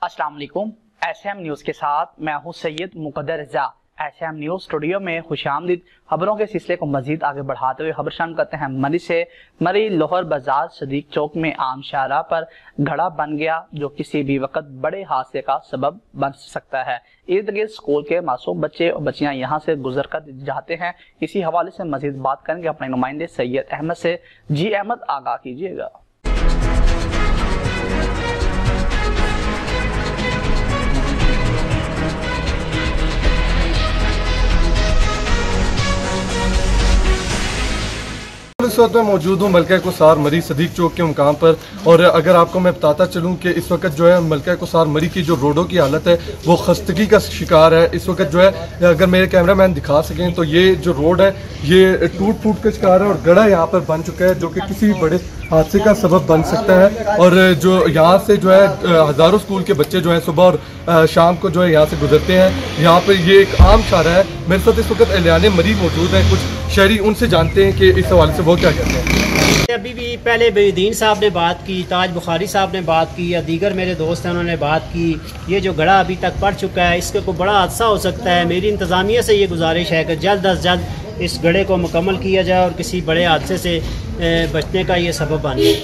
अस्सलाम वालेकुम। SM news के साथ मैं हूं सैयद मुकद्दर रज़ा। एसएम न्यूज़ स्टूडियो में खुशामदीद। खबरों के सिलसिले को मजीद आगे बढ़ाते हुए खबर शामिल करते हैं मरी से। मरी लोहर बाजार सदीक चौक में आम शाहराह पर घड़ा बन गया जो किसी भी वक्त बड़े हादसे का सबब बन सकता है। इर्द गिर्द स्कूल के मासूम बच्चे और बच्चियां यहां से गुजर कर जाते हैं। इसी हवाले से मजीद बात करेंगे अपने नुमाइंदे सैयद अहमद से। जी अहमद, आगाह कीजिएगा। इस वक्त मैं मौजूद हूँ मलका कुसार मरी सदीक चौक के मुकाम पर। और अगर आपको मैं बताता चलूँ कि इस वक्त जो है मलका कुसार मरी की जो रोडों की हालत है वो खस्तगी का शिकार है। इस वक्त जो है, अगर मेरे कैमरामैन दिखा सकें तो ये जो रोड है ये टूट फूट का शिकार है और गड़ा यहाँ पर बन चुका है जो कि किसी भी बड़े हादसे का सबब बन सकता है। और जो यहाँ से जो है हज़ारों स्कूल के बच्चे जो हैं सुबह और शाम को जो है यहाँ से गुजरते हैं। यहाँ पर ये एक आम शाहराह है। मेरे साथ इस वक्त एहलियाने मरी मौजूद हैं, कुछ शहरी, उनसे जानते हैं कि इस हवाले से वो क्या कहते हैं। अभी भी पहले बेदीन साहब ने बात की, ताज बुखारी साहब ने बात की, या दीगर मेरे दोस्त हैं उन्होंने बात की। ये जो गड़ा अभी तक पड़ चुका है इसके को बड़ा हादसा हो सकता है। मेरी इंतज़ामिया से ये गुजारिश है कि जल्द अज जल्द इस गड़े को मुकम्मल किया जाए और किसी बड़े हादसे से बचने का ये सबब बने।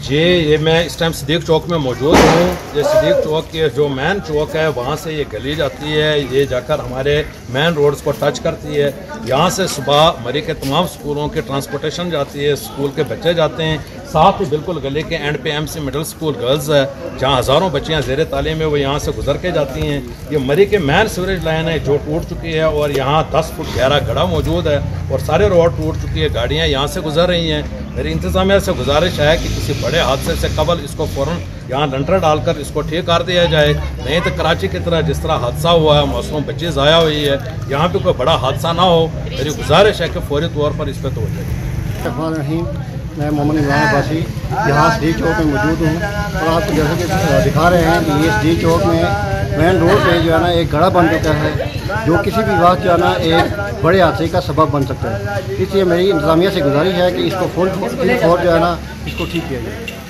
ये मैं इस टाइम सदीक चौक में मौजूद हूँ। ये सदीक चौक की जो मेन चौक है वहाँ से ये गली जाती है, ये जाकर हमारे मेन रोड्स को टच करती है। यहाँ से सुबह मरी के तमाम स्कूलों की ट्रांसपोर्टेशन जाती है, स्कूल के बच्चे जाते हैं। साथ ही बिल्कुल गली के एंड पे एमसी मिडिल स्कूल गर्ल्स है जहाँ हज़ारों बच्चियाँ ज़ेर तालीम है, वो यहाँ से गुजर के जाती हैं। ये मरी के मेन सीवरेज लाइन है जो टूट चुकी है और यहाँ 10 फुट गहरा गड्ढा मौजूद है और सारे रोड टूट चुकी है, गाड़ियाँ यहाँ से गुजर रही हैं। मेरी इंतज़ामिया से गुजारिश है कि किसी बड़े हादसे से कबल इसको फ़ौरन यहाँ लंटर डालकर इसको ठीक कर दिया जाए, नहीं तो कराची की तरह जिस तरह हादसा हुआ है, मासूम बच्ची ज़ाया हुई है, यहाँ पे कोई बड़ा हादसा ना हो। मेरी गुजारिश है कि फौरी तौर पर इस पर तवज्जो। मैं मोहम्मद इमरान अब्बासी यहाँ सदीक चौक में मौजूद हूँ और आपको जैसे कि दिखा रहे हैं कि ये सदीक चौक में मेन रोड पे जो है ना एक गड़ा बन चुका है जो किसी भी वक्त जो है ना एक बड़े हादसे का सबब बन सकता है। इसलिए मेरी इंतज़ामिया से गुजारिश है कि इसको फुल जो है ना इसको ठीक किया जाए।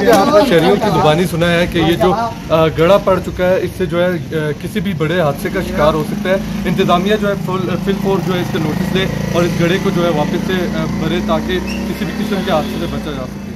आपने शहरियों की जुबानी सुना है कि ये जो गड़ा पड़ चुका है इससे जो है किसी भी बड़े हादसे का शिकार हो सकता है। इंतज़ामिया जो है फिल फोर जो है इसके नोटिस ले और इस गड़े को जो है वापस से भरे ताकि किसी भी किस्म के हादसे से बचा जा सके।